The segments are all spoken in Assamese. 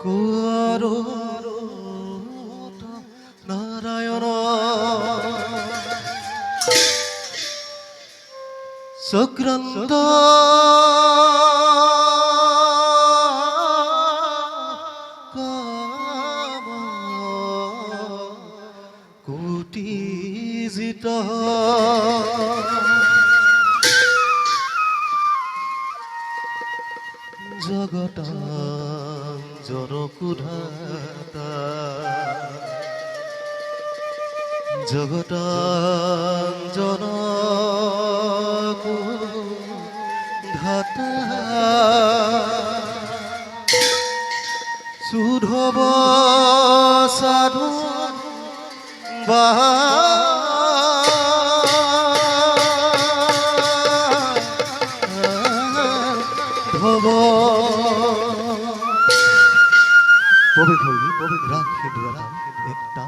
কুয়ারো নারায়ণ সক্রান্ত কাম কুটিজিত জগতাঞ্জনকুধাতা জগতাঞ্জনকুধাতা সুধব সাধু বাধব পবিত্র রাখি একটা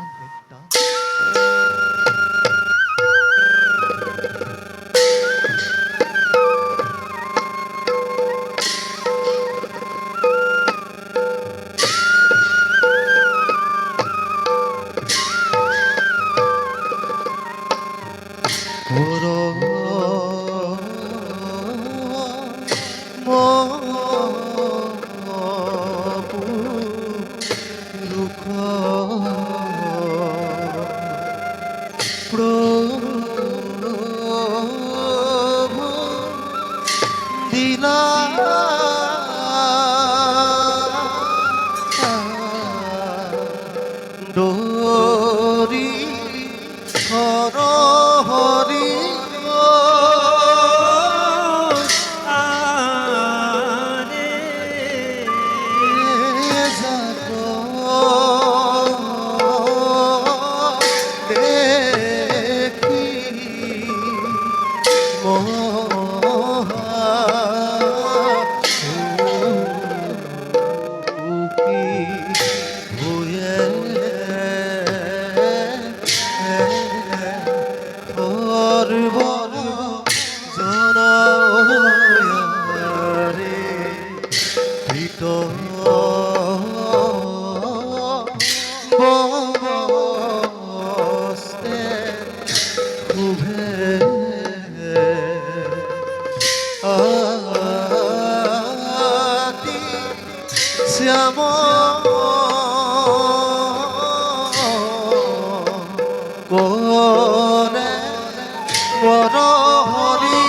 শ্যাম কোনে মন হরি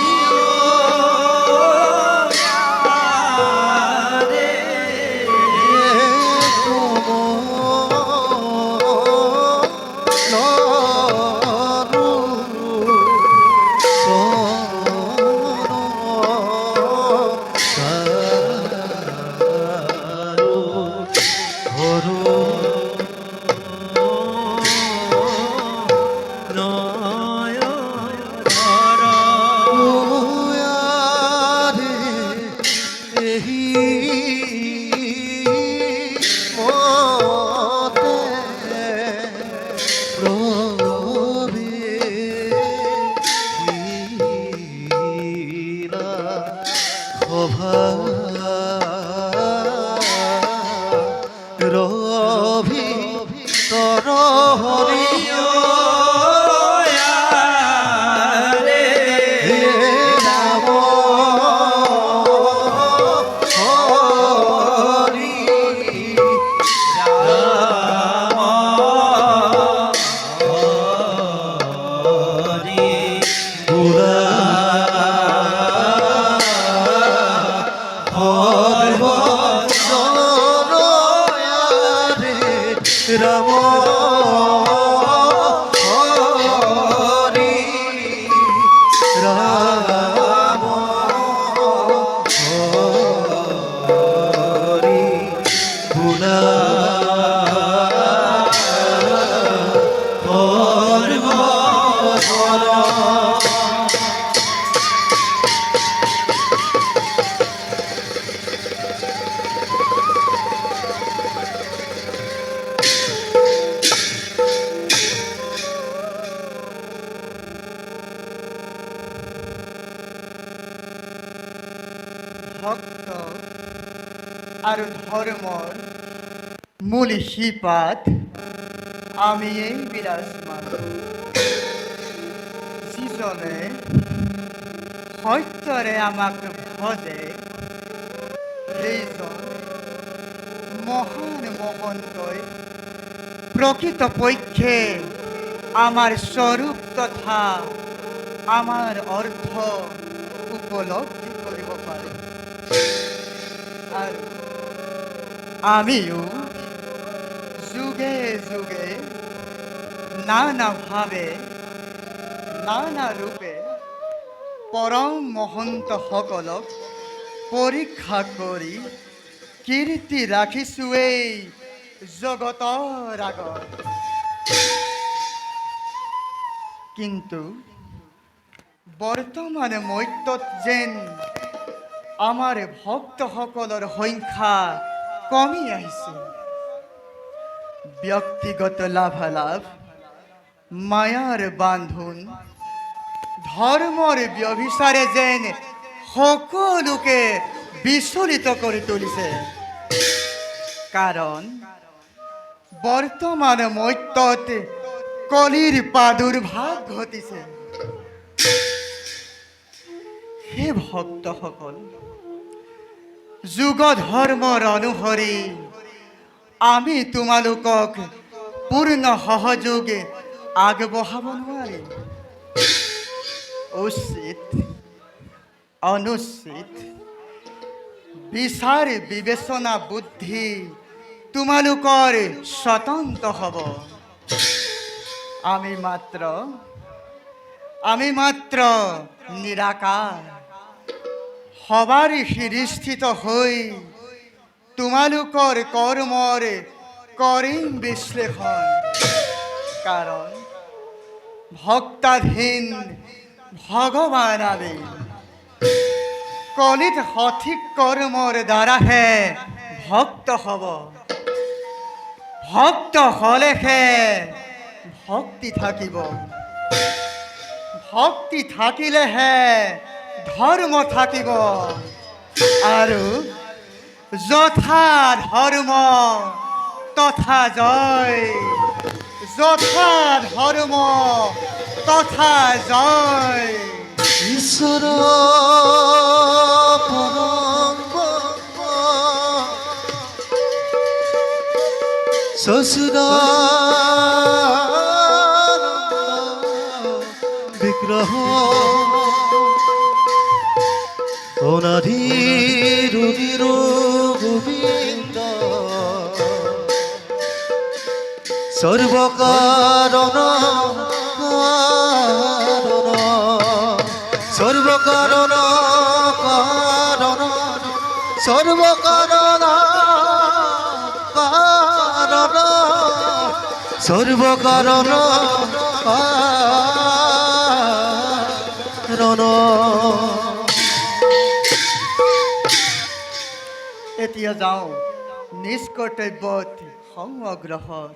রভি তর হরিয় রাম হরি রাম হরি পুরা রাম হরি রাম হরি গুণা ভক্ত আর ধর্মর মূল শিপাত আমি এই বিরাজমান যিজনে সত্যৰে আমাক ভজে সেইজন মহান মহন্তই প্ৰকৃতপক্ষে আমাৰ স্বৰূপ তথা আমাৰ অৰ্থ উপলব্ধি কৰিব পাৰে আৰু আমিও যুগে যুগে নানাভাৱে নানা ৰূপে পৰম মহন্তসকলক পৰীক্ষা কৰি কীৰ্তি ৰাখিছোঁ এই জগতৰ আগত। কিন্তু বৰ্তমান মৰ্ত্যত যেন আমাৰ ভক্তসকলৰ সংখ্যা কমি আহিছে। ব্যক্তিগত লাভালাভ, মায়াৰ বান্ধোন, ধৰ্মৰ ব্যভিচাৰে যেন সকলোকে বিচলিত কৰি তুলিছে। কাৰণ বৰ্তমান মৰ্ত্যত কলিৰ প্ৰাদুৰ্ভাৱ ঘটিছে। হে ভক্তসকল, যুগ ধৰ্মৰ অনুসৰি আমি তোমালোকক পূৰ্ণ সহযোগ আগবঢ়াব নোৱাৰিম। উচিত অনুচিত বিচাৰ বিবেচনা বুদ্ধি তোমালোকৰ স্বতন্ত্ৰ হ'ব। আমি মাত্ৰ নিৰাকাৰ সবাৰ শিৰিস্থিত হৈ তোমালোকৰ কৰ্মৰ কৰিম বিশ্লেষণ। কাৰণ ভক্তাধীন ভগৱান আমি কলিত সঠিক কৰ্মৰ দ্বাৰাহে ভক্ত হ'ব। ভক্ত হ'লেহে ভক্তি থাকিব। ভক্তি থাকিলেহে ধৰ্ম থাকিব। আৰু যথা ধৰ্ম তথা জয়, যথা ধৰ্ম তথা জয়। ঈশ্বৰ পৰম সসুৰানন্দ বিগ্ৰহ অনাধি ৰুগীৰ গোবিন্দ সৰ্বকাৰণ সৰ্বকাৰণ কাৰণ সৰ্বকাৰণ কাৰণ সৰ্বকাৰণ কাৰণ। এতিয়া যাওঁ নিজ কৰ্তব্যত সংগ্ৰহত।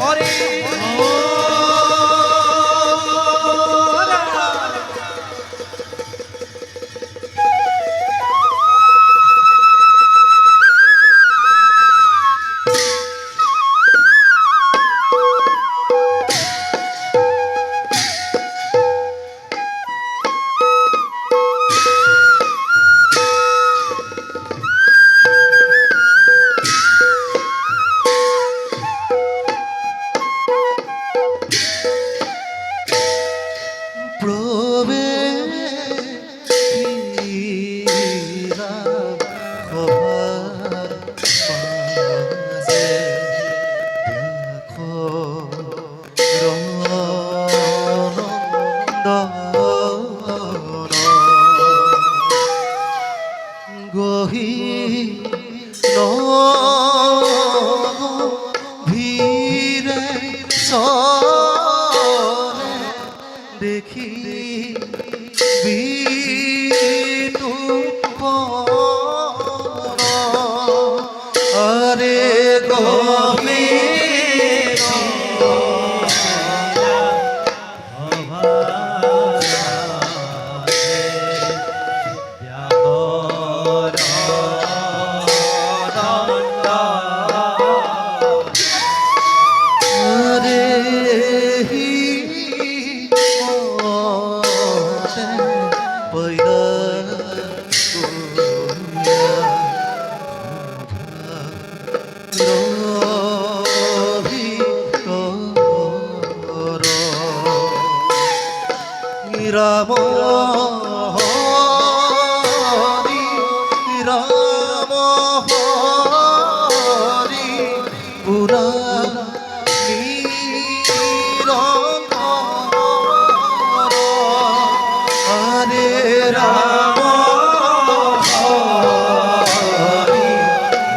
হরি দেহি পয়লা রবি কর রাম হরি রাম হরি পুরা হরে রাম হরি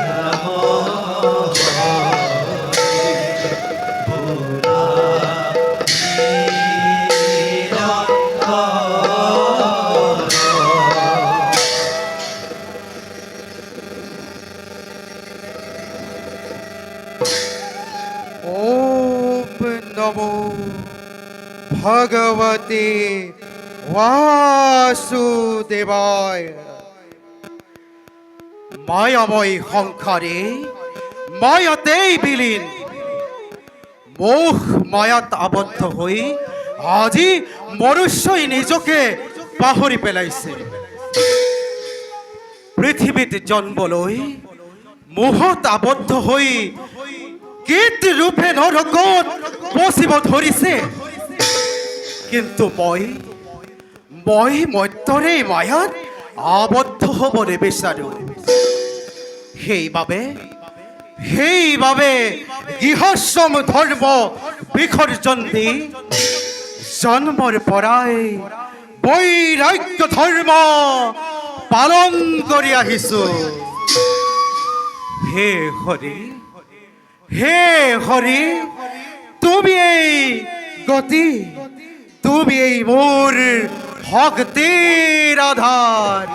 রাম ওম নমো ভগবতে বাসুদেবায়। মায়াময় সংসারে মায়াতেই বিলীন, মোহ মায়াত আবদ্ধ হৈ আজি মনুষ্যই নিজকে পাহৰি পেলাইছে। পৃথিৱীত জন্ম লৈ মোহত আবদ্ধ হৈ কীট ৰূপে নৰকত পচিব ধৰিছে। কিন্তু মই মত্যৰে মায়াত আবদ্ধ হ'ব নিবিচাৰো। সেইবাবে গৃহশ্ৰম ধৰ্ম বিসৰ্জন দি জন্মৰ পৰাই বৈৰাগ্য ধৰ্ম পালন কৰি আহিছো। হে হৰি, তুমি এই গতি, তুমি এই মোৰ শক্তিৰ আধাৰ।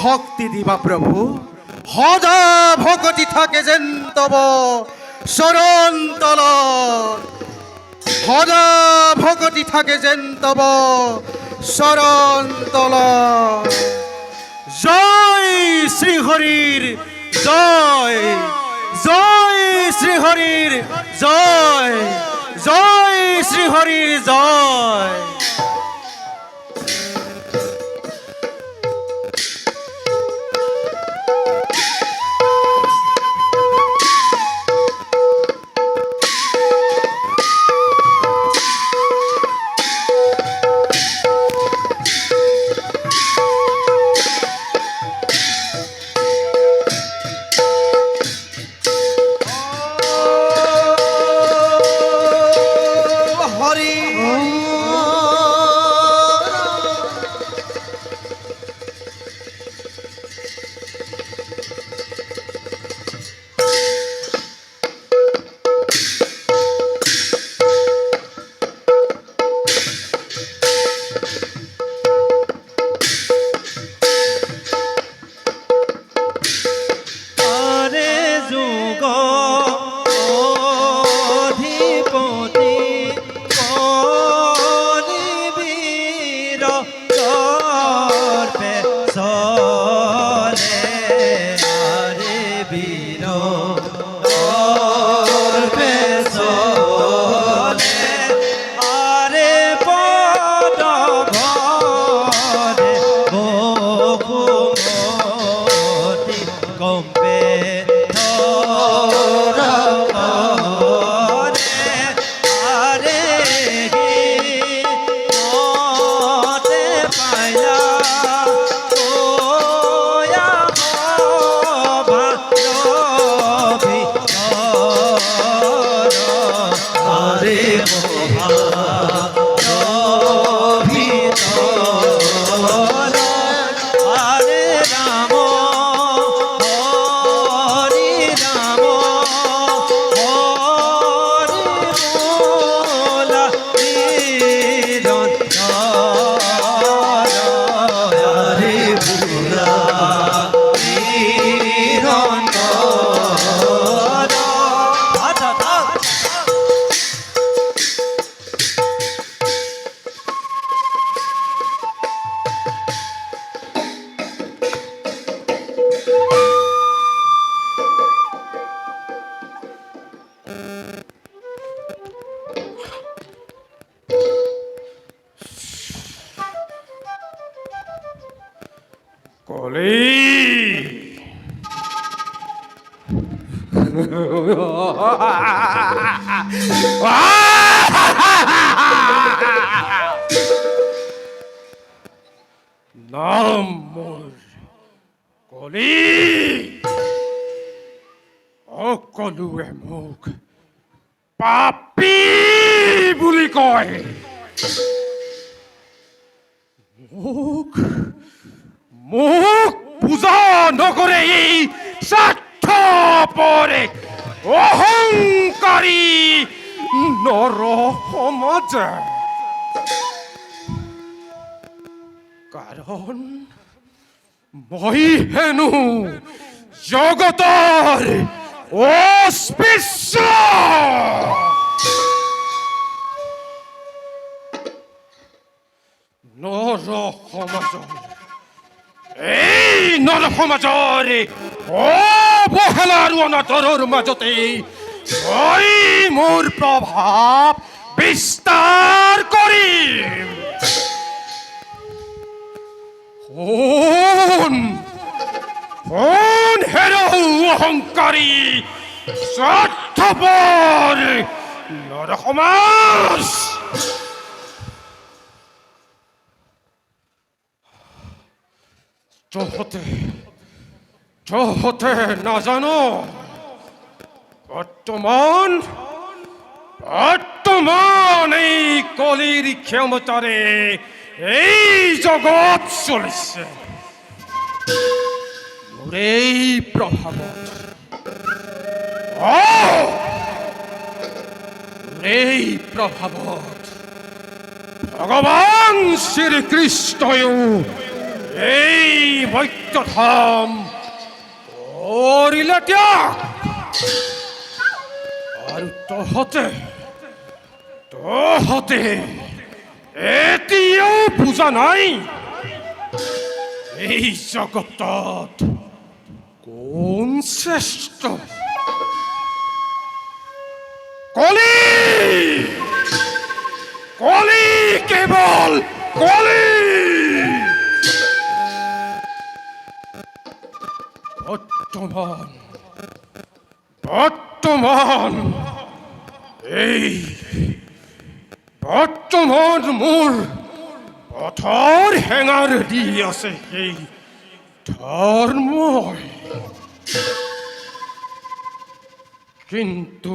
শক্তি দিবা প্ৰভু, সদা ভকতি থাকে যেন তব চৰণ তলত। সদা ভকতি থাকে যেন তব চৰণ তলত। জয় শ্ৰীহৰিৰ জয়, জয় শ্ৰীহৰিৰ জয়, জয় শ্ৰীহৰিৰ জয়। কলি নাম মোৰ কলি সকলোৱে মোক পাপী বুলি কয় মোক মোক পূজা নকৰে এই স্বাৰ্থপৰে অহংকাৰী নৰ সমাজে কাৰণ মই হেনো জগতৰ অস্পৃশ্য নৰ সমাজৰ এই নৰ সমাজৰ অৱহেলা আৰু অনাদৰৰ মাজতে মই মোৰ প্ৰভাৱ বিস্তাৰ কৰিম কোন হেৰো অহংকাৰী স্বাৰ্থপৰ নৰ সমাজ তহঁতে নাজানো বৰ্তমান এই কলিৰ ক্ষমতাৰে এই জগত চলিছে মোৰ এই প্ৰভাৱত এই প্ৰভাৱত ভগৱান শ্ৰীকৃষ্ণয়ো এই মৰ্ত্যধাম কৰিলে ত্যাগ আৰু তহঁতে এতিয়াও বুজা নাই এই জগতত কোন শ্ৰেষ্ঠ কলি কলি কেৱল কলি বৰ্তমান মোৰ পথৰ হেঙাৰ দি আছে সেই ধৰ্মই কিন্তু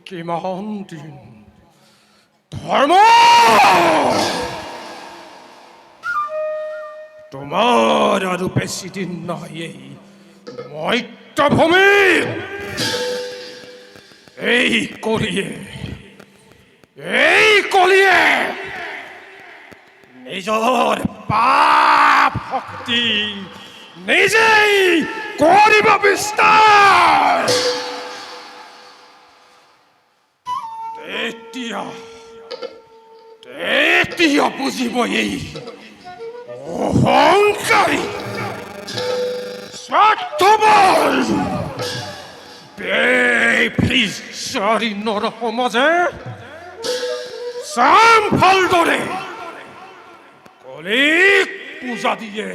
কিমান দিন ধৰ্ম তোমাৰ আৰু বেছি দিন নাই এই মৰ্ত্যভূমি এই কলিয়ে নিজৰ পাপ শক্তি নিজেই কৰিব বিস্তাৰ তেতিয়া বুজিব এই অহংকাৰী স্বাৰ্থপৰ বেফিচাৰী নৰ সমাজে চাম ভালদৰে কলিক পূজা দিয়ে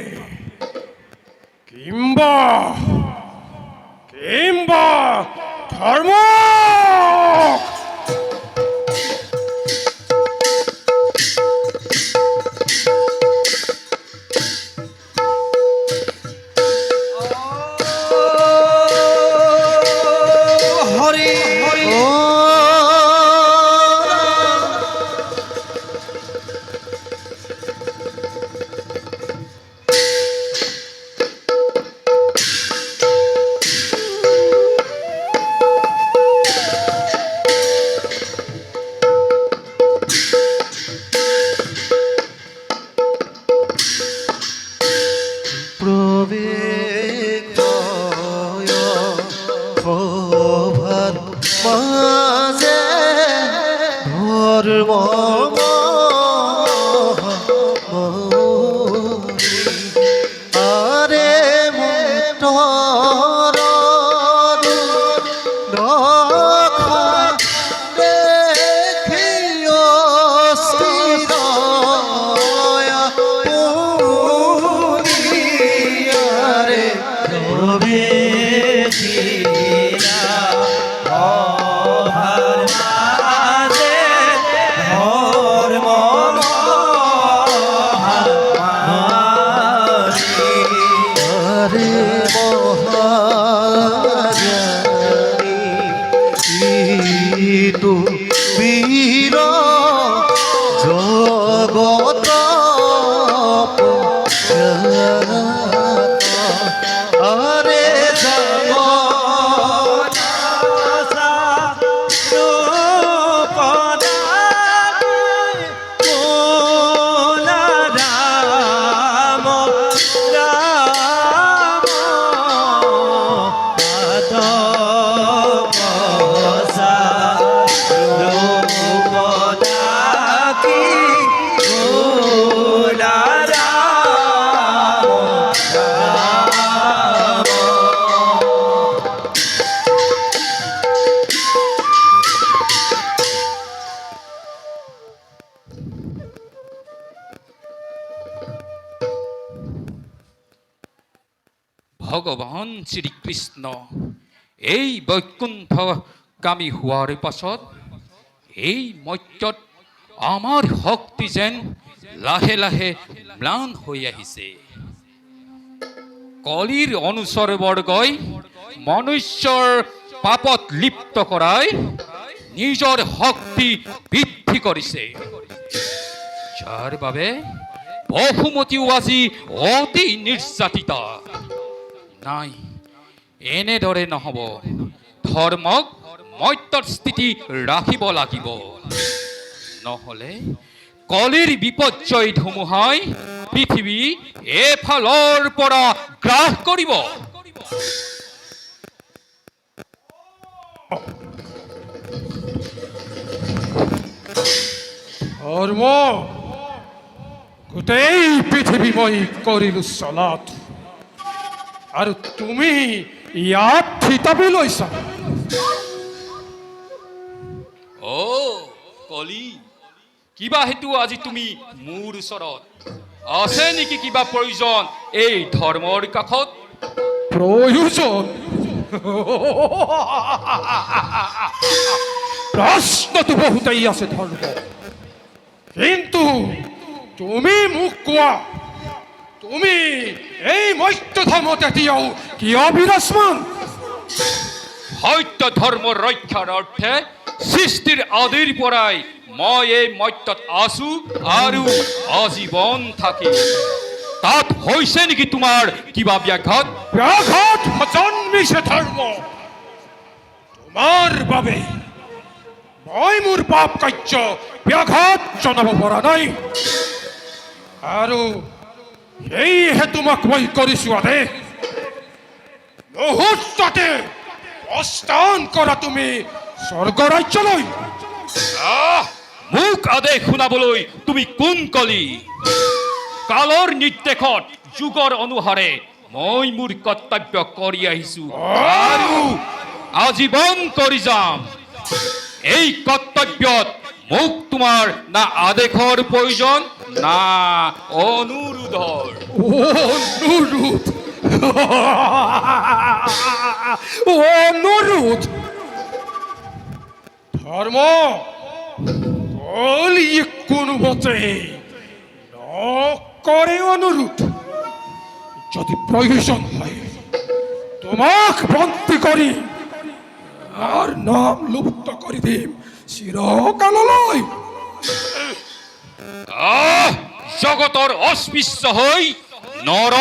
কিম্বা ধৰ্ম হৰি হৰি মাঝে ধৰ্ম আৰে মুক্তৰ দেখিও স্থিৰ ইটো বীৰ জগত আৰে ভগৱান শ্ৰীকৃষ্ণ এই বৈকুণ্ঠগামী হোৱাৰ পাছত এই মৰ্ত্যত আমাৰ শক্তি যেন লাহে লাহে ম্লান হৈ আহিছে। কলিৰ অনুচৰ বৰ্গই মনুষ্যৰ পাপত লিপ্ত কৰাই নিজৰ শক্তি বৃদ্ধি কৰিছে, যাৰ বাবে বহুমতীও আজি অতি নিৰ্যাতিত। নাই, এনেদৰে নহ'ব। ধৰ্মক মৰ্ত্যৰ স্থিতি ৰাখিব লাগিব, নহ'লে কলিৰ বিপৰ্যয় ধুমুহাই পৃথিৱী এফালৰ পৰা গ্ৰাস কৰিব। ধৰ্ম গোটেই পৃথিৱী মই কৰিলো চলাত, আৰু তুমি ইয়াত থিতাপি লৈছা। কলি, কিবা হেতু আজি তুমি মোৰ ওচৰত? আছে নেকি কিবা প্ৰয়োজন এই ধৰ্মৰ কাষত? প্ৰয়োজন? প্ৰশ্নটো বহুতেই আছে ধৰ্ম, কিন্তু তুমি মোক কোৱা, তুমি এই মৰ্ত্য ধৰ্মত এতিয়াও কিয় বিৰাজমান? সত্য ধৰ্ম ৰক্ষাৰ অৰ্থে সৃষ্টিৰ আদিৰ পৰাই মই এই মৰ্ত্যত আছো আৰু আজীৱন থাকিম। তাত হৈছে নেকি তোমাৰ কিবা ব্যাঘাত? ব্যাঘাত জন্মিছে ধৰ্ম তোমাৰ বাবে। মই মোৰ পাপ কাৰ্য ব্যাঘাত জনাব পৰা নাই, আৰু সেয়েহে তোমাক মই কৰিছো আদেশ, মুহূৰ্ততে প্ৰস্থান কৰা তুমি স্বৰ্গৰাজ্যলৈ। মোক আদেশ শুনাবলৈ তুমি কোন কলি? কালৰ নিৰ্দেশত যুগৰ অনুসাৰে মই মোৰ কৰ্তব্য কৰি আহিছো আৰু আজীৱন কৰি যাম। এই কৰ্তব্যত মোক তোমাৰ না আদেশৰ প্ৰয়োজন না অনুৰোধৰ। অনুৰোধ? অনুৰোধ? ধৰ্ম কলি কোনোমতে নকৰে অনুৰোধ। যদি প্ৰয়োজন হয় তোমাক বন্দী কৰি আৰ নাম লুপ্ত কৰি দিম চিৰকাললৈ। জগতৰ অস্পৃশ্য হৈ নৰ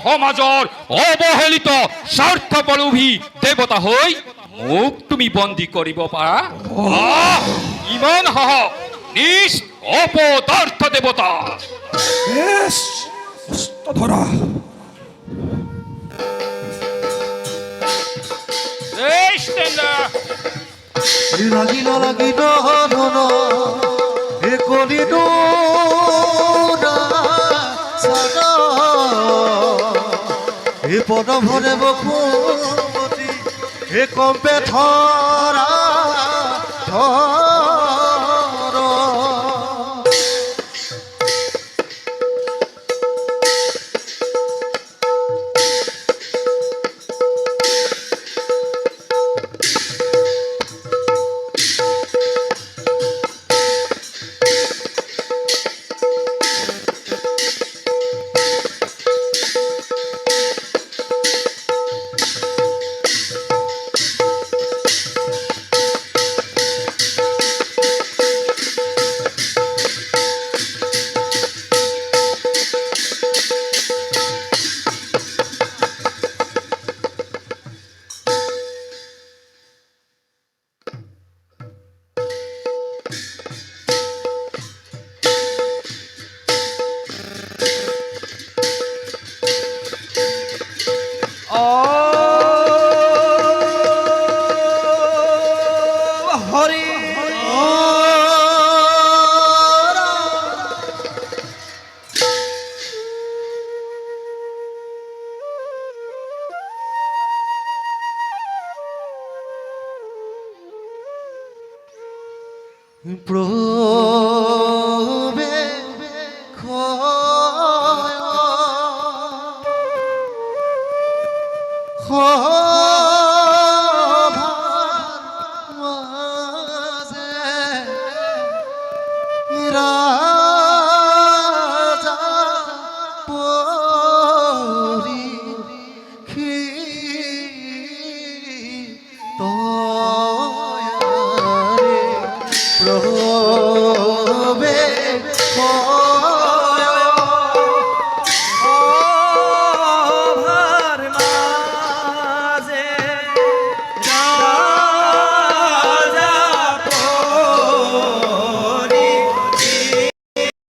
সমাজৰ অৱহেলিত স্বাৰ্থপলোভী দেৱতা হৈ মোক তুমি বন্দী কৰিব পাৰা? ইমান সাহস নিজ অপদাৰ্থ দেৱতা! বেশ, ধৰা লাগিল লাগিল ধন এ কলিতো এ পদ ভরে বকুমতি এ কম্পে ধরা প্রবে রাজা পরীক্ষি তয়ারে প্রবে অভার মাঝে রাজা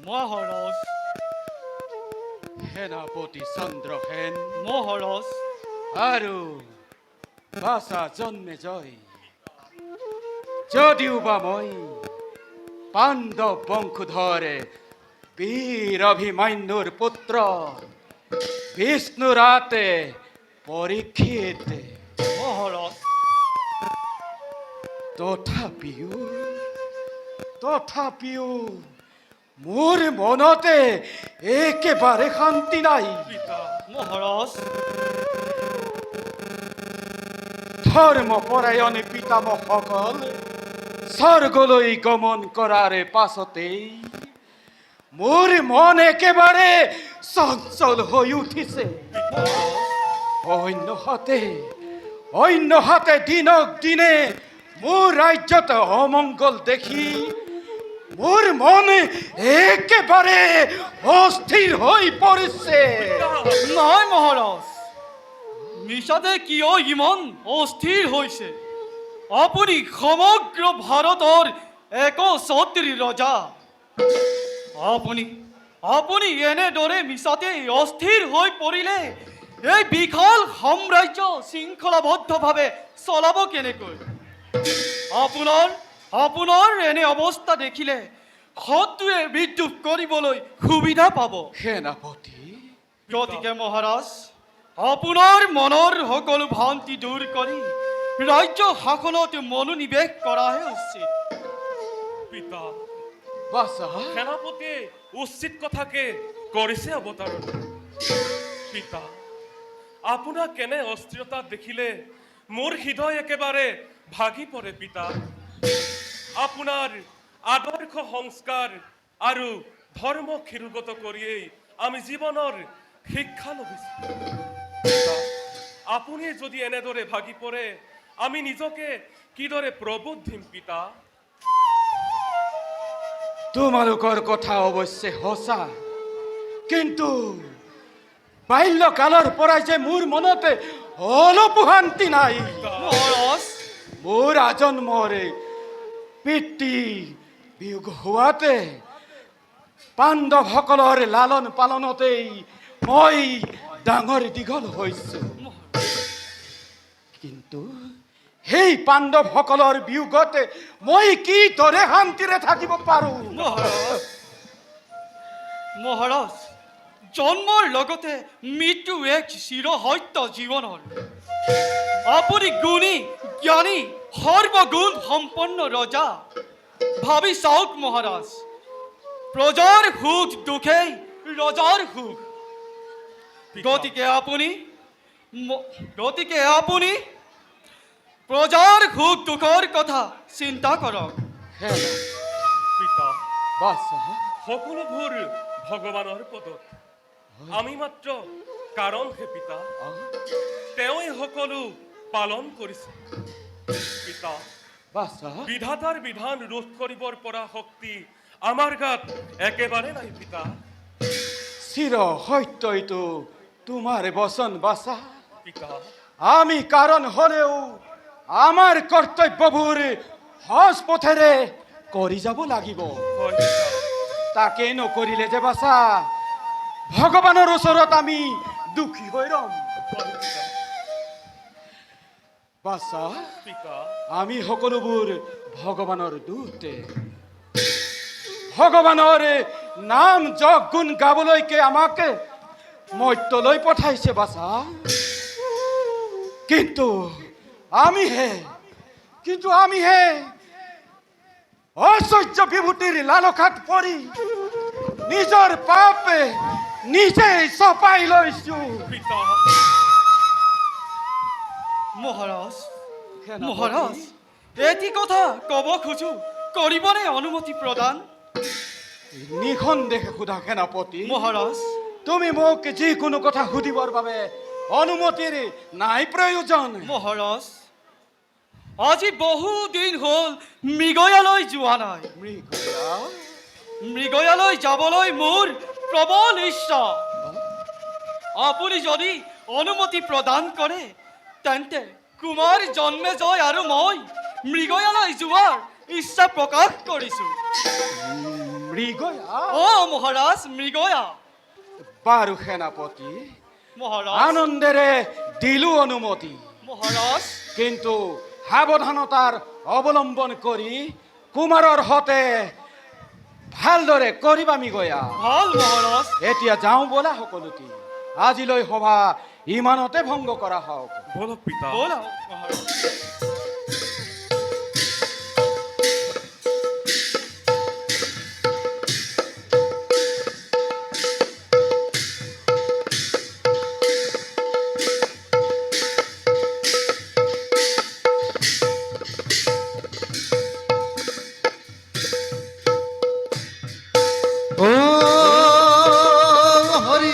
মহারাজ, সেনাপতি চন্দ্ৰসেন মহাৰাজ, আৰু ভাষা জন্মে জয়। যদিও বা মই পাণ্ডৱ বংশধৰে বীৰ অভিমন্যুৰ পুত্ৰ বিষ্ণুৰাতে পৰীক্ষিত, মহাৰাজ, তথাপিও মোৰ মনতে একেবাৰে শান্তি নাই। মহাৰাজ, ধৰ্মপৰায়ণী পিতামহসকল স্বৰ্গলৈ গমন কৰাৰ পাছতেই মোৰ মন একেবাৰে চঞ্চল হৈ উঠিছে। অন্যহাতে দিনক দিনে মোৰ ৰাজ্যত অমংগল দেখি মোৰ মন একেবাৰে অস্থিৰ হৈ পৰিছে। নাই মহাৰাজ, মিছাতে কিয় ইমান অস্থিৰ হৈছে? আপুনি সমগ্ৰ ভাৰতৰ একছত্ৰী ৰজা। আপুনি এনেদৰে মিছাতে অস্থিৰ হৈ পৰিলে এই বিশাল সাম্ৰাজ্য শৃংখলাবদ্ধভাৱে চলাব কেনেকৈ? আপোনাৰ এনে অৱস্থা দেখিলে শত্ৰুৱে বিদ্ৰোহ কৰিবলৈ সুবিধা পাব। সেনাপতি, গতিকে মহাৰাজ, আপোনাৰ মনৰ সকলো ভ্ৰান্তি দূৰ কৰি ৰাজ্য শাসনত মনোনিৱেশ কৰাহে উচিত। পিতা, বাচা সেনাপতিয়ে উচিত কথাকে কৰিছে অৱতাৰণ। পিতা, আপোনাক কেনে অস্থিৰতা দেখিলে মোৰ হৃদয় একেবাৰে ভাগি পৰে। পিতা, আপোনাৰ আদৰ্শ সংস্কাৰ আৰু ধৰ্ম ক্ষীৰোগত কৰিয়েই আমি জীৱনৰ শিক্ষা লভিছোঁ। পিতা, আপুনি যদি এনেদৰে ভাগি পৰে আমি নিজকে কিদৰে প্ৰবোধ দিম? পিতা, তোমালোকৰ কথা অৱশ্যে সঁচা, কিন্তু বাল্যকালৰ পৰাই যে মোৰ মনতে অলপো শান্তি নাই। মহাৰাজ, মোৰ আজন্মৰে পিতৃ বিয়োগ হোৱাতে পাণ্ডৱসকলৰ লালন পালনতেই মই ডাঙৰ দীঘল হৈছো। কিন্তু সেই পাণ্ডৱসকলৰ বিয়োগতে মই কিদৰে শান্তিৰে থাকিব পাৰো? মহাৰাজ, জন্মৰ লগতে মৃত্যু এক চিৰসত্য জীৱনৰ। আপুনি গুণী জ্ঞানী সৰ্বগুণ সম্পন্ন ৰজা। ভাবি চাওক মহাৰাজ, প্ৰজাৰ সুখ দুখেই ৰজাৰ সুখ। গতিকে আপুনি প্ৰজাৰ সুখ দুখৰ কথা চিন্তা কৰক। হে পিতা, বাছা, সকলোবোৰ ভগৱানৰ পদত। আমি মাত্ৰ কাৰণহে পিতা। তেওঁই সকলো পালন কৰিছে। পিতা, বাছা, বিধাতাৰ বিধান ৰোধ কৰিবৰ পৰা শক্তি আমাৰ গাত একেবাৰে নাই পিতা। চিৰ সত্যইতো তোমাৰ বচন বাছা। পিতা, আমি কাৰণ হলেও আমাৰ কৰ্তব্যবোৰ সহজ পথেৰে কৰি যাব লাগিব। হয় পিতা, তাকে নকৰিলে যে বাছা ভগৱানৰ ওচৰত আমি দুখী হৈ ৰম। হয় পিতা, বাছা, পিতা, আমি সকলোবোৰ ভগৱানৰ দূতে। ভগৱানৰ নাম যগ গুণ গাবলৈকে আমাক মৰ্ত্যলৈ পঠাইছে বাছা। কিন্তু আমিহে ঐশ্বৰ্য বিভূতিৰ লালসাত পৰি নিজৰ পাপ নিজেই চপাই লৈছো। পিতা, মহাৰাজ, মহাৰাজ, এটি কথা কব খোজো, কৰিবনে অনুমতি প্ৰদান? নিঃসন্দেহে সোধা সেনাপতি। মহাৰাজ, তুমি মোক যিকোনো কথা সুধিবৰ বাবে অনুমতিৰ নাই প্ৰয়োজন। মহাৰাজ, আজি বহু দিন হ'ল মৃগয়ালৈ যোৱা নাই। মৃগয়ালৈ যাবলৈ মোৰ প্ৰবল ইচ্ছা। আপুনি যদি অনুমতি প্ৰদান কৰে তেন্তে কুমাৰ জন্মেজয় আৰু মই মৃগয়ালৈ যোৱাৰ ইচ্ছা প্ৰকাশ কৰিছো। মৃগয়া? মহাৰাজ, মৃগয়া। বাৰু সেনাপতি, মহাৰাজ, আনন্দেৰে দিলো অনুমতি। মহাৰাজ, কিন্তু সাৱধানতাৰ অৱলম্বন কৰি কুমাৰৰ হতে ভালদৰে কৰিবা মৃগয়া। ভাল মহাৰাজ। এতিয়া যাওঁ ব'লা সকলোটি। আজিলৈ সভা ইমানতে ভংগ কৰা হওক। বলক পিতা। ব'লা মহাৰাজ। ও হরি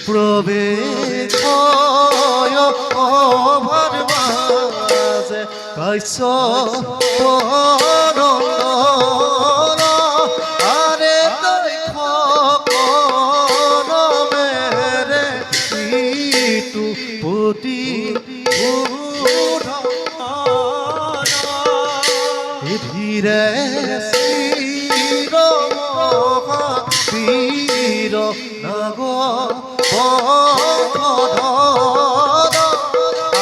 প্রবেশ অভার মাঝে কাইছ আরে তাই মেরে ইটু পতি ধীরে বীর নগ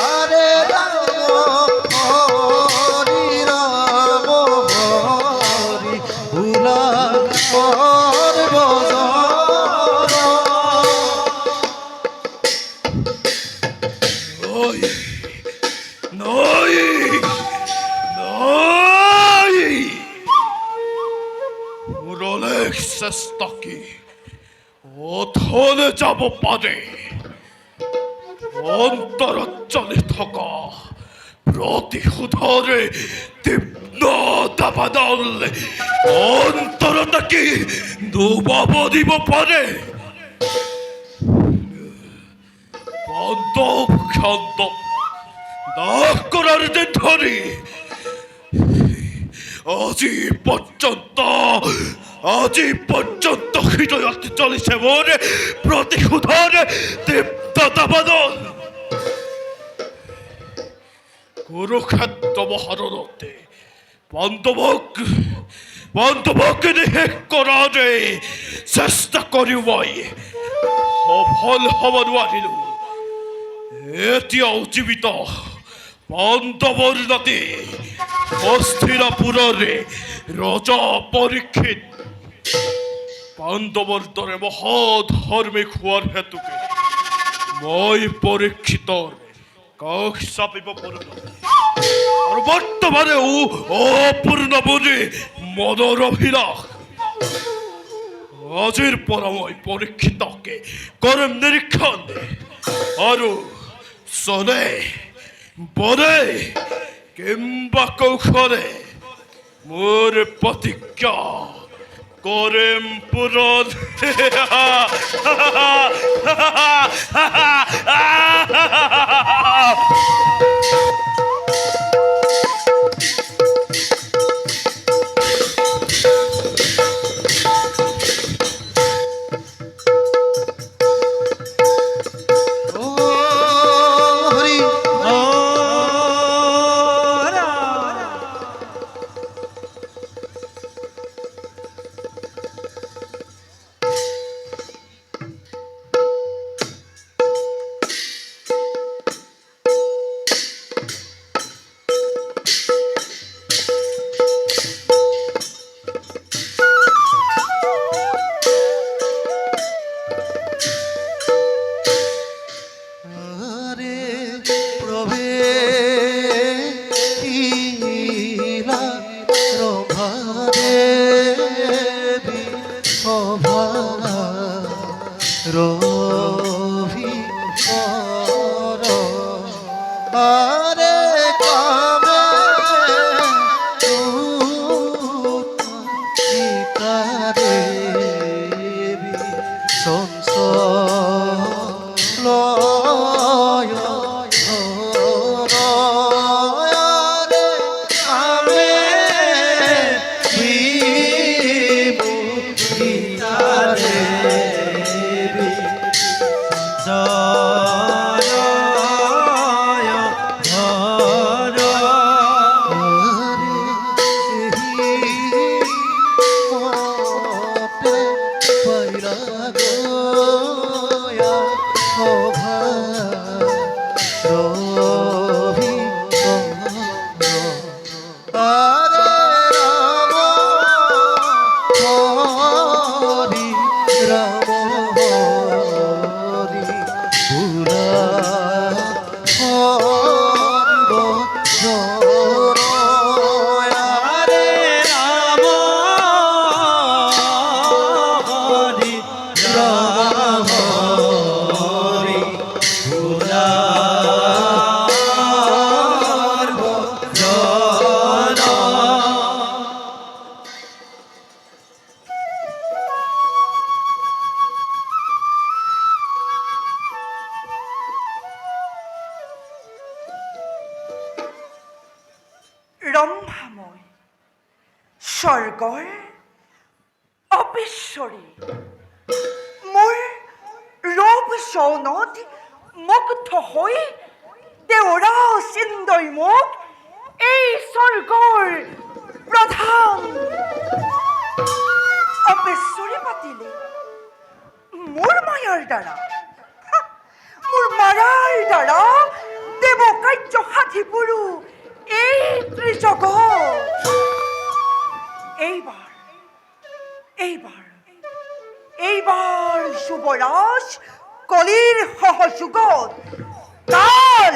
আরে রাম হরি রাম হরি ভুলা পর্বত অনেক চেষ্টা কি অথলে যাব পারে অন্তরঞ্চলে থকা প্রতিশোধরে তীব্র দাবানল অন্তরটাকে ডুবাব দিব পারে বান্ধব খান্দব নাশ করার যে ধরি আজি পৰ্যন্ত হৃদয়ত চলিছে মোৰ প্ৰতিশোধৰ দীপ্ততাবাদন। কুৰুক্ষেত্ৰ মহাৰণতে পাণ্ডৱক নিশেষ কৰাৰে চেষ্টা কৰি মই সফল হ'ব নোৱাৰিলো। এতিয়াও জীৱিত পাণ্ডৱৰ নাতি হস্তিনাপুৰৰে ৰজা পৰীক্ষিত পাণ্ডৱৰ দৰে মহাধৰ্মিক হোৱাৰ হেতুকে মই পৰীক্ষিতৰ কাষ চাপিব পাৰো আৰু বৰ্তমানেও অপূৰ্ণ বুলি মনৰ অভিলাষ। আজিৰ পৰা মই পৰীক্ষিতকে কৰিম নিৰীক্ষণ আৰু চলে বলে কিম্বা কৌশলে মোৰ প্ৰতিজ্ঞা কৰিম পূৰণ। ও হরি ও রাম। আরে প্রভে ইলা রভা দেবী অভা রভি কর আরে কামে সীতা দেবী সংসার লয় ধরয়ারে আমি বিমুখিতারে বি জয় ধর মতে পাইলা গয়া শোভা রবি আরে রাম হরি রাম হরি ভুলা হরিব জয় রাম হরি রাম হরি ভোলা ৰম্ভাময় স্বৰ্গৰ অপেশ্বৰী মোৰ ৰূপ যৌনত মুগ্ধ হৈ দেউৰা চিন্দই মোক এই স্বৰ্গৰ প্ৰধান অপেশ্বৰী পাতিলে মোৰ মায়াৰ দ্বাৰা মোৰ মায়াৰ দ্বাৰা দেৱ কাৰ্য সাধি পুৰু এই ত্ৰিজগত এইবাৰ যুৱৰাজ কলিৰ সহযোগত কাল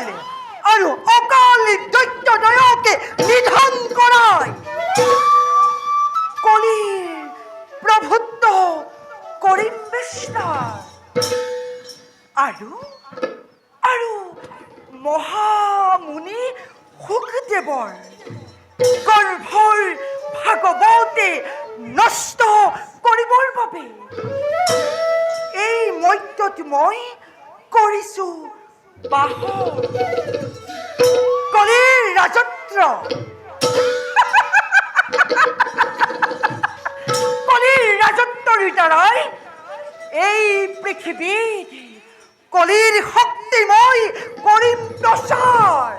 আৰু অকাল দৈত্যদয়কে নিধন কৰাই কলিৰ প্ৰভুত্ব কৰিম বিস্তাৰ আৰু মহামুনি সুখদেৱৰ গৰ্ভৰ ভাগৱতে নষ্ট কৰিবৰ বাবে এই মধ্যত মই কৰিছো বাহন কলিৰ ৰাজত্ব দ্বাৰাই এই পৃথিবীৰ কলিৰ শক্তিময় কৰিম প্ৰচাৰ।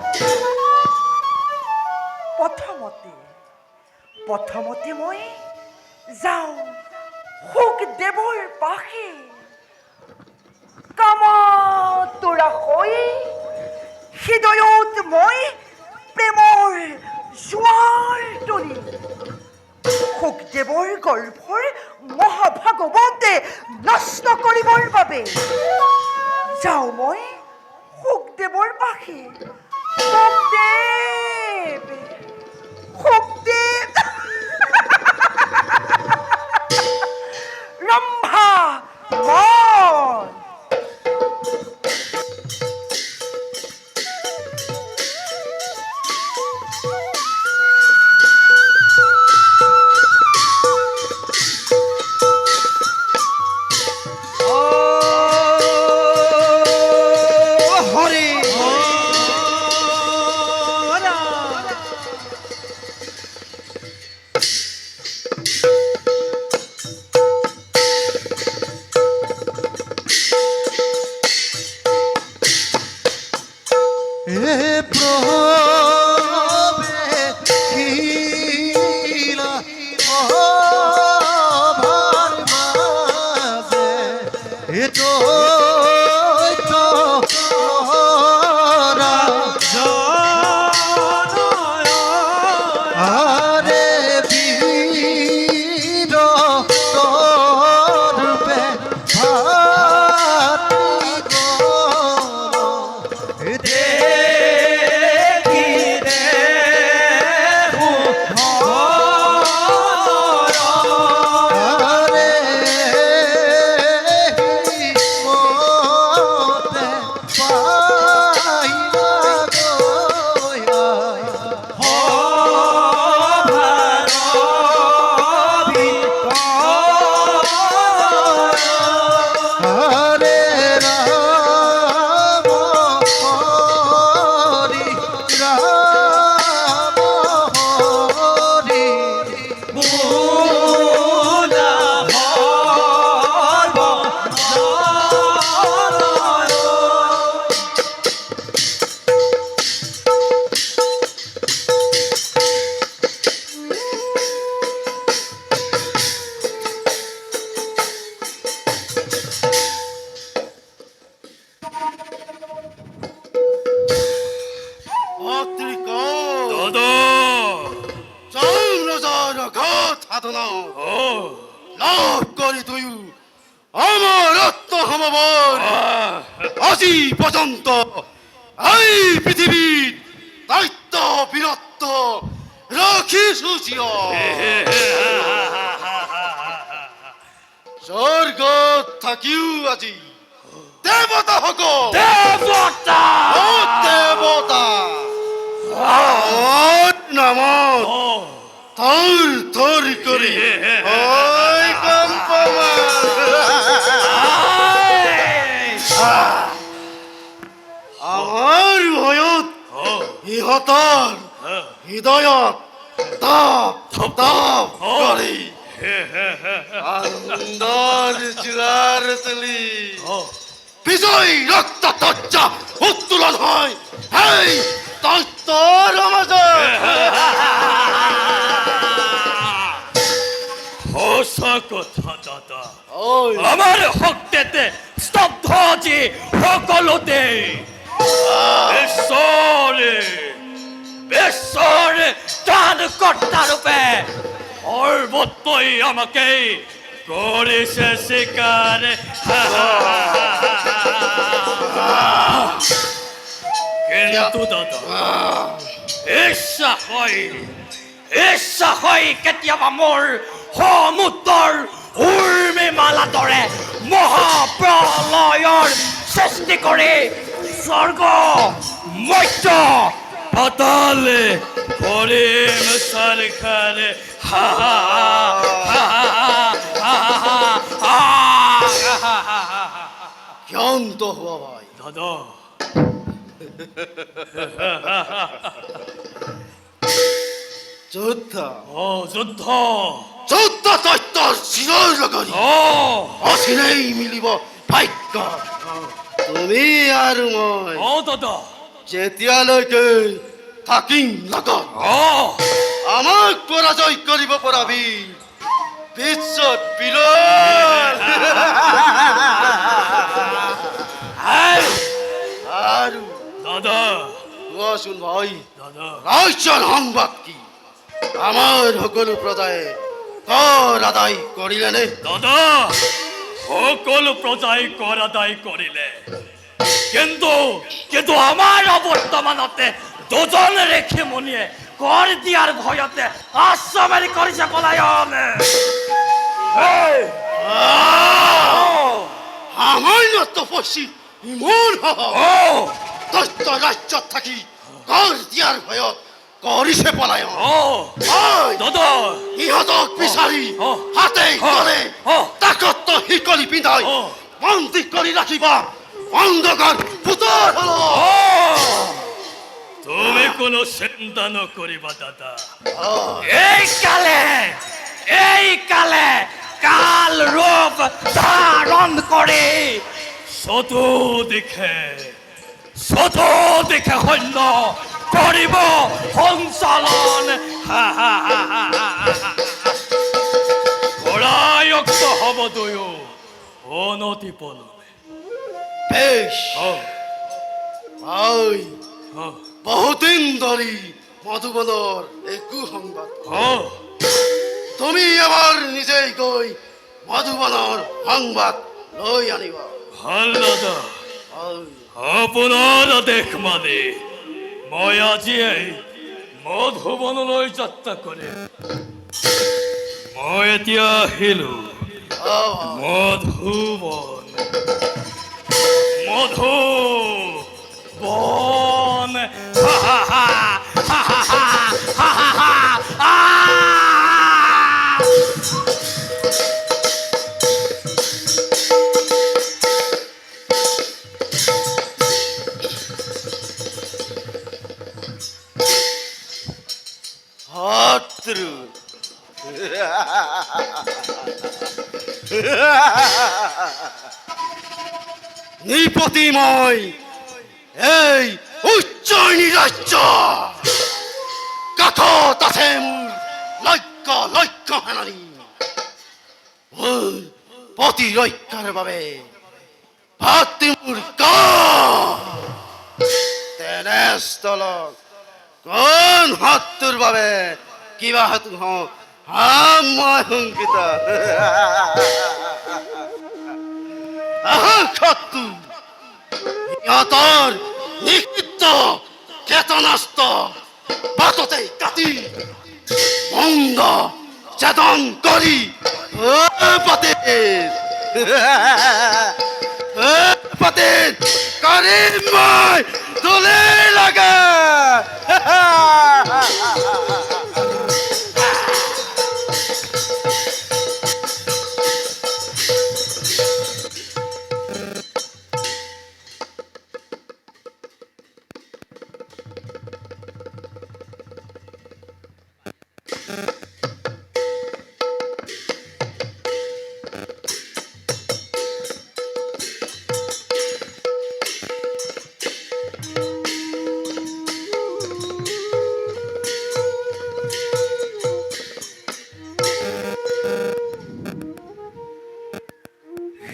প্ৰথমতে মই যাওঁ সুখদেৱৰ পাশে, কামাতুৰা হৈ হৃদয়ত মই প্ৰেমৰ জোৱাৰ তুলি সুখদেৱৰ গল্পৰ মহাভাগৱতে নষ্ট কৰিবৰ বাবে যাওঁ মই সুখদেৱৰ পাশে। সুখদেৱ, সুখদেৱ, ৰম্ভা মন। হৰে এ প্ৰবেশিলা অভাৰ মাঝে, এ তো আৰে বীৰ তৰবে ভাতি গো দেখি দেখু আৰে মতে লাভ কৰি তুয়ো আমাৰ আত্মসমৰ্পণ আজি পৰ্যন্ত এই পৃথিৱীত দায়িত্ব বীৰত্ব ৰাখিছো স্বৰ্গত থাকিও আজি দেৱতাসকল দেৱতা নামত থৰ কৰি ঐ কম্পমান আমাৰ ভয়ত ইহঁতৰ হৃদয়ত তাপ তাপ কৰি আনন্দৰ জোৱাৰ তুলি বিজয় ৰক্ত তৰ্জা উত্তোলন হয় সেই তত্বৰ মাজত। সঁচা কথা দাদা, ঐ আমাৰ শক্তিতে স্তব্ধ আজি সকলোতে। ঈশ্বৰে ত্ৰাণকৰ্তা ৰূপে সৰ্বত্ৰই আমাকে কৰিছে স্বীকাৰ। কিন্তু দাদা, ইচ্ছা হয় কেতিয়াবা মোৰ সমুদ্ৰৰ উৰ্মিমালা দৰে মহাপ্ৰলয়ৰ সৃষ্টি কৰি স্বৰ্গ মধ্য পাতালে কৰিম চাৰিখানে ক্ষান্ত হোৱা ভাই দাদা। যোদ্ধা যুদ্ধ যুদ্ধ তত্ত্বৰ চিৰৰ লগৰী অচিৰেই মিলিব ভাগ্য তুমি আৰু মই দাদা যেতিয়ালৈকে থাকিম লগত আমাক পৰাজয় কৰিব পৰাবি পিছত বিৰল আৰু দাদা কোৱাচোন ভাই ৰাজ্যৰ সংবাদ কি আমাৰ সকলো প্ৰজাই কৰ আদায় কৰিলেনে দাদা সকলো প্ৰজাই কৰ আদায় কৰিলে কিন্তু কিন্তু আমাৰ অৱৰ্তমানতে দুজন ৰেখেমণিয়ে কৰ দিয়াৰ ভয়তে আশ্ৰমেৰি কৰিছে পলায়ন সামান্য তপস্বী ইমান তথ্য ৰাজ্যত থাকি কৰ দিয়াৰ ভয়ত কৰিছে পলায়ন দাদা ইহঁতক বিচাৰি হাতে গলে তাকত শিকলি পিন্ধাই বন্দী কৰি ৰাখিবা অন্ধকাৰ ভূতৰ তুমি কোনো চিন্তা নকৰিবা দাদা এই কালে কাল ৰূপ ধাৰণ কৰে চতুৰ্দিশে সৈন্য কৰিব সঞ্চালন পৰায়ক্ত হ'ব দুয়ো অনতি পলমে বেশ ভাই বহুদিন ধৰি মধুবনৰ একো সংবাদ তুমি এবাৰ নিজেই গৈ মধুবনৰ সংবাদ লৈ আনিবা ভাল দাদা আপোনাৰ আদেশ মানে মই আজিয়েই মধুবনলৈ যাত্ৰা কৰিম মই এতিয়া আহিলো মধুবন মধুবন শত্ৰু নৃপতি মই এই উজ্জয়িনী ৰাজ্য কাষত আছে মোৰ লক্ষ সেনানী মোৰ প্ৰতিৰক্ষাৰ বাবে ভাতৃ মোৰ তেনেস্থলত কোন শত্ৰুৰ বাবে কিবা হেতু হওঁ মই শংকিত শত্ৰু সিহঁতৰ নিষিদ্ধ ক্ষেতনাস্ত বাটতে কাটি বন্ধ চেতন কৰি পাতিত কৰিম মই দলে লাগা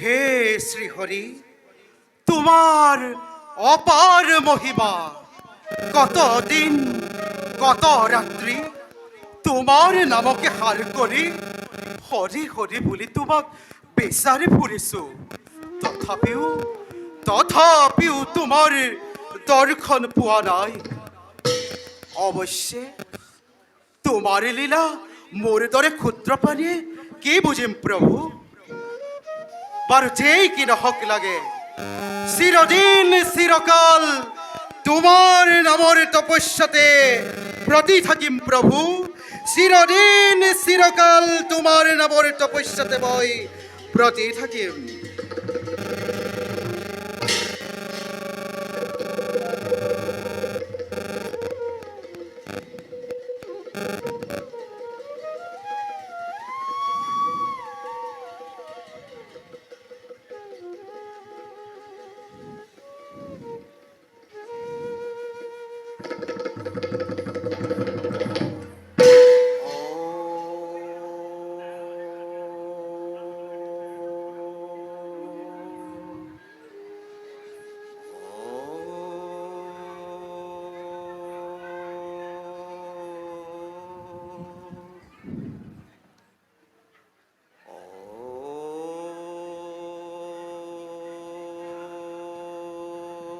হে শ্রীহরি, তোমার অপার মহিমা, কত দিন কত রাত্রি তোমার নামকে হার করি হরি হরি বলি তোমাক বিচাৰি ফুৰিছো, তথাপিও তোমাৰ দৰ্শন পোৱা নাই। অৱশ্যে তোমাৰ লীলা মোৰ দৰে ক্ষুদ্ৰ প্ৰাণীয়ে কি বুজিম প্ৰভু। বাৰু যেই কি নহওক লাগে, চিৰদিন চিৰকাল তোমাৰ নামৰ তপস্যাতে ব্ৰতী থাকিম প্ৰভু। চিৰদিন চিৰকাল তোমাৰ নামৰ তপস্যাতে মই ব্ৰতী থাকিম।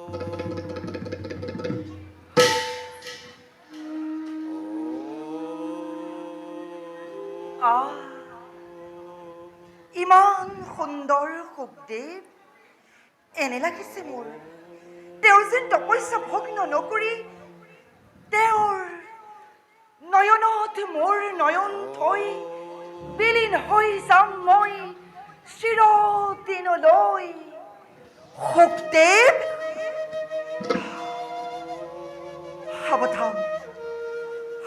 আহ, ইমান সুন্দৰ সুখদেৱ, এনে লাগিছে মোৰ তেওঁ যেন তপস্যা ভগ্ন নকৰি তেওঁৰ নয়নত মোৰ নয়ন থৈ বিলীন হৈ যাম মই চিৰদিনলৈ। সুখদেৱ, সাৱধান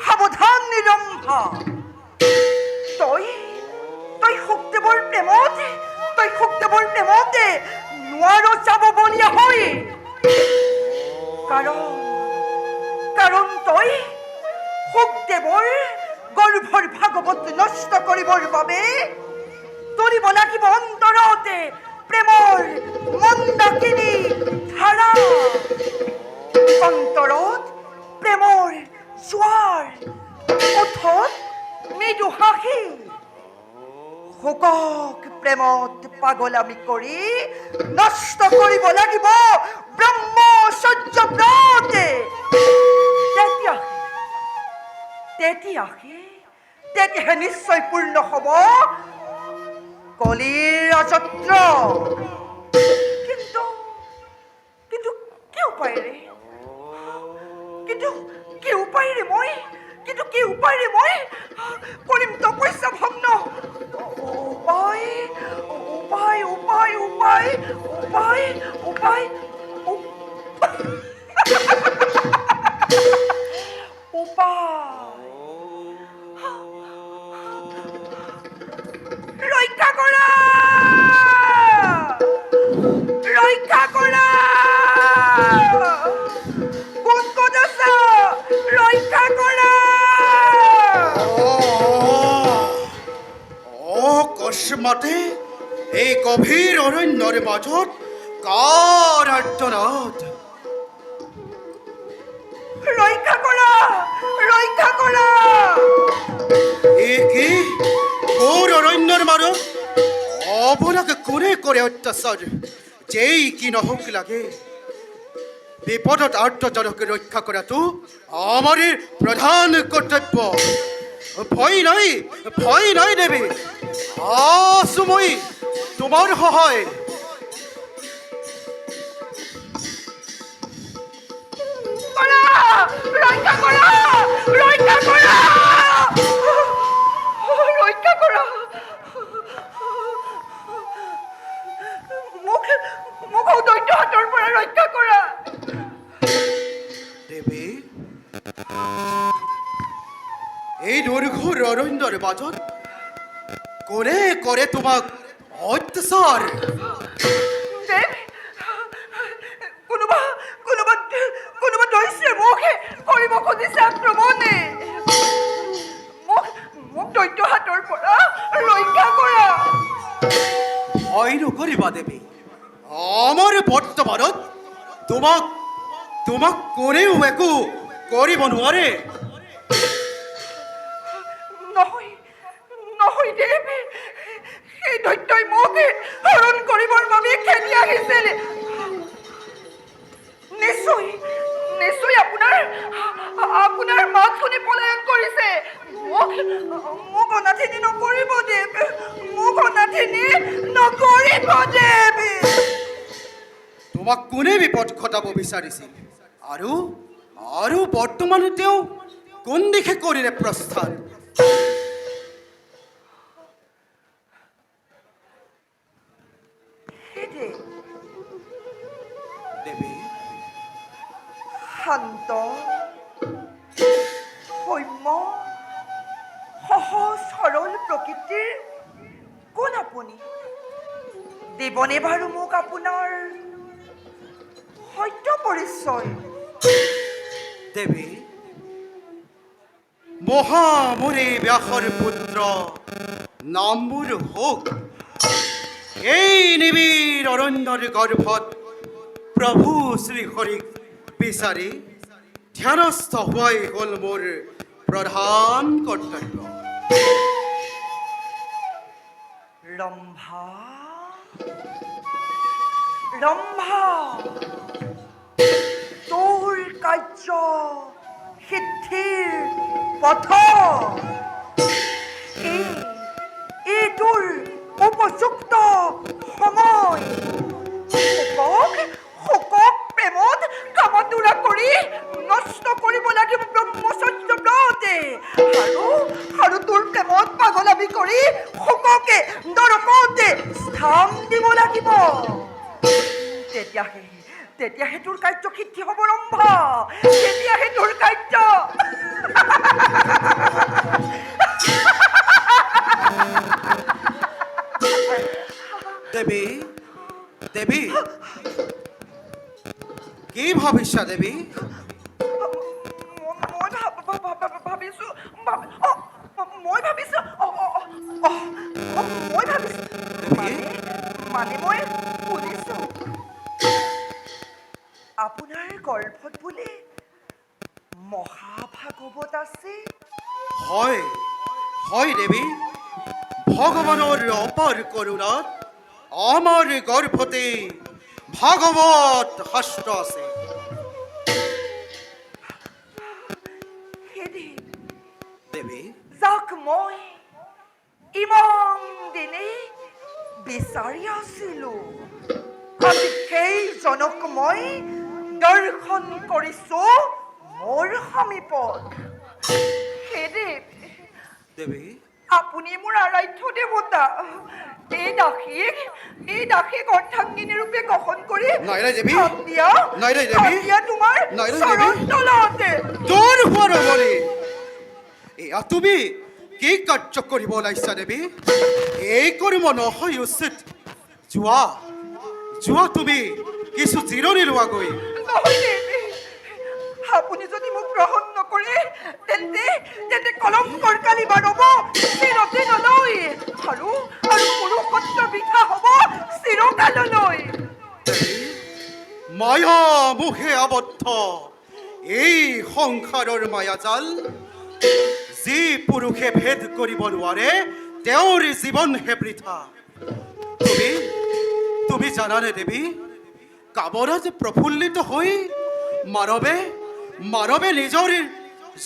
সাৱধান ৰম্ভা, তই সুখদেৱৰ প্ৰেমতে নোৱাৰ যাব বলীয়া হৈ। কাৰণ তই সুখদেৱৰ গৰ্ভৰ ভাগৱত নষ্ট কৰিবৰ বাবে তৰিব লাগিব অন্তৰতে প্ৰেমৰ মন্দাকিনী ধাৰা। অন্তৰত প্ৰেমৰ জোৱাৰ, ওঠত মৃদু হাঁহি, শোকক প্ৰেমত পাগলামি কৰি নষ্ট কৰিব লাগিব ব্ৰহ্মচৰ্যব্ৰতে। তেতিয়াহে নিশ্চয় পূৰ্ণ হব কলিৰ ৰাজত্ব। কিন্তু কি উপায়েৰে মই কৰিম তপস্যা ভগ্ন? উপায় ৰক্ষা কৰা কোন আছা? ৰক্ষা কৰা। অকস্মাতে এই গভীৰ অৰণ্যৰ মাজত কাৰ আৰ্তনাদ? ৰক্ষা কৰা। এ কি ঘোর অরণ্যর মাজত অবলাকে কোনে করে অত্যাচার? যেই কি নহক লাগে বিপদত আর্তজনকে রক্ষা করাটো আমারে প্রধান কর্তব্য। ভয় নাই দেবী, আছো মই তোমার সহায়। ৰক্ষা কৰা। মোক দৈত্য হাতৰ পৰা ৰক্ষা কৰা। দেবী, এই দুৰ্ঘোৰ অৰণ্যৰ মাজত কোনে কৰে তোমাক অত্যাচাৰ? কোনোবা দৈত্যই মোকহে কৰিব খুজিছে আক্ৰমণে। মোক দৈত্য হাতৰ পৰা ৰক্ষা কৰা। ভয় নকৰিবা দেবী, আমাৰ বৰ্তমানত তোমাক কোনেও একো কৰিব নোৱাৰে। নহয় দেৱী, সেই দৈত্যই মোক হৰণ কৰিবৰ বাবে খেলি আহিছিল। নিশ্চয় আপোনাৰ মাত শুনি পলায়ন কৰিছে। মোক অনাথিনী নকৰিব দেৱ, তোমাক কোনে বিপদ ঘটাব বিচাৰিছিল? আৰু বৰ্তমান তেওঁ কোন দিশে কৰিলে প্ৰস্থান? দেৱী, শান্ত সৌম্য সহজ সৰল প্ৰকৃতিৰ কোন আপুনি? দিবনে বাৰু মোক আপোনাৰ সত্য পৰিচয়? দেৱী, মহামুনি ব্যাসৰ পুত্ৰ নাম মোৰ হোক। এই নিবিড় অৰণ্যৰ গৰ্ভত প্ৰভু শ্ৰীহৰিক বিচাৰি ধ্যানস্থ হোৱাই হ'ল মোৰ প্ৰধান কৰ্তব্য। ৰম্ভা কাৰ্য সিদ্ধিৰ পথ এইটোৰ উপযুক্ত সময়। শোকক প্ৰেমত কামতোৰা কৰি নষ্ট কৰিব লাগিব ব্ৰহ্মচৰ্য ব্ৰতে, আৰু তোৰ প্ৰেমত পাগলামি কৰি শোককে নৰকতে স্থান দিব লাগিব। তেতিয়াহে তোৰ কাৰ্য সিদ্ধি হ'ব ৰম্ভা, তেতিয়াহে তোৰ কাৰ্য। দেৱী, দেৱী, কি ভাবিছা দেৱী? মই শুনিছো আপোনাৰ গৰ্ভত বোলে মহাভাগৱত আছে। হয় হয় দেৱী, ভগৱানৰ অপাৰ কৰোণাত আমাৰ গৰ্ভতে ভাগৱত শাস্ত্ৰ আছে। দেৱী, যাক মই ইমান দিনে বিচাৰি আছিলো, আজি সেইজনক মই দৰ্শন কৰিছো মোৰ সমীপত। দেৱী, আপুনি মোৰ আৰাধ্য দেৱতা। এই দাসীক অৰ্ধাংগিনী ৰূপে গ্ৰহণ কৰি নাই নাই দেৱী, স্থান দিয়া নাই নাই দেৱী, তোমাৰ নাই নাই চৰণ দেৱী। তলতে। তোৰ হোৱাৰ মনে এয়া তুমি কি কাৰ্য কৰিব ওলাইছা দেৱী? এই কৰ্ম নহয় উচিত। যোৱা যোৱা, তুমি কিছু জিৰণি লোৱাগৈ। নহয় দেৱী, আপুনি যদি মোক গ্ৰহণ নকৰে তেন্তে কলংকৰ কালিবা ৰ'ব চিৰতে নলয়, আৰু পুৰুষত্ব বৃথা হ'ব চিৰকাললৈ। মায়া মোহে আবদ্ধ এই সংসাৰৰ মায়াজাল, যি পুৰুষে ভেদ কৰিব নোৱাৰে তেওঁৰ জীৱনহে বৃথা। তুমি জানানে দেৱী, কামনাত প্ৰফুল্লিত হৈ মানৱে নিজৰ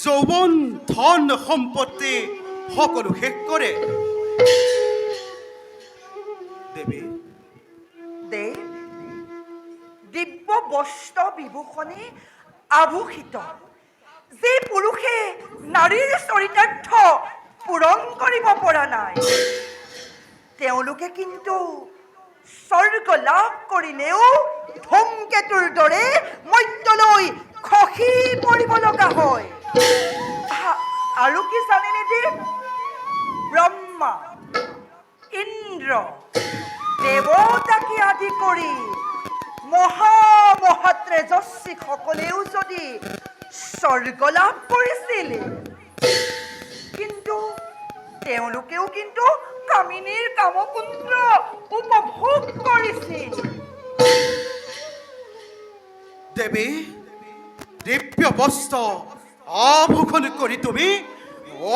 যৌৱন ধন সম্পত্তি সকলো শেষ কৰে। দেৱী, দিব্য বস্ত্ৰ বিভূষণে আভূষিত যি পুৰুষে নাৰীৰ চৰিতাৰ্থ পূৰণ কৰিব পৰা নাই, তেওঁলোকে কিন্তু স্বৰ্গ লাভ কৰিলেও ধূমকেতুৰ দৰে মৰ্ত্যলৈ খহি পৰিব লগা হয়। আৰু কি জানেনে দেৱ, ব্ৰহ্মা, ইন্দ্ৰ, দেৱতাকে আদি কৰি মহাতেজস্বীসকলেও যদি স্বৰ্গ লাভ কৰিছিল, কিন্তু তেওঁলোকেও কিন্তু কামিনীৰ কামকুণ্ড উপভোগ কৰিছিল। দেৱী, দিব্য বস্ত্ৰ আভূষণ কৰি তুমি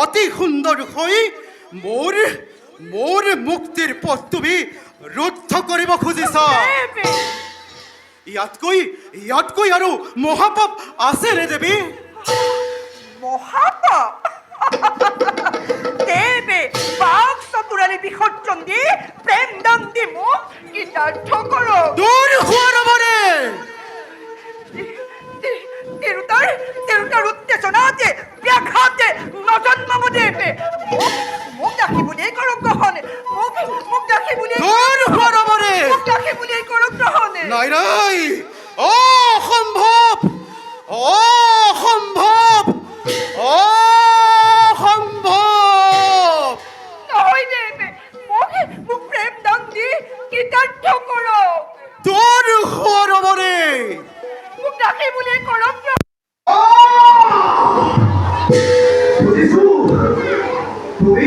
অতি সুন্দৰ হৈ মোৰ মুক্তিৰ পথ তুমি ৰুদ্ধ কৰিব খুজিছা। ইয়াতকৈ আৰু মহাপাপ আছে নে দেৱী? মহাপাপ? দেৱে বাক চতুৰালি বিসৰ্জন দি প্ৰেম দান দি মোক কৃতাৰ্থ কৰক। দূৰ হোৱাৰ মানে তিৰোতাৰ উত্তেজনাতে ব্যাঘাতে নজন্মাব দেৱে। মোক দাসী বুলিয়েই কৰক গ্ৰহণ, মোক দাসী বুলিয়েই দূৰ হোৱাৰ মানে মোক দাসী বুলিয়েই কৰক গ্ৰহণ। নাই নাই, অসম্ভৱ অসম্ভৱ অসম্ভৱ। নহয় দেৱে, মোক প্ৰেম দান দি কৃতাৰ্থ কৰক। দূৰ হোৱাৰ মানে মোক দাসী বুলিয়েই কৰক। বুজিছো, তুমি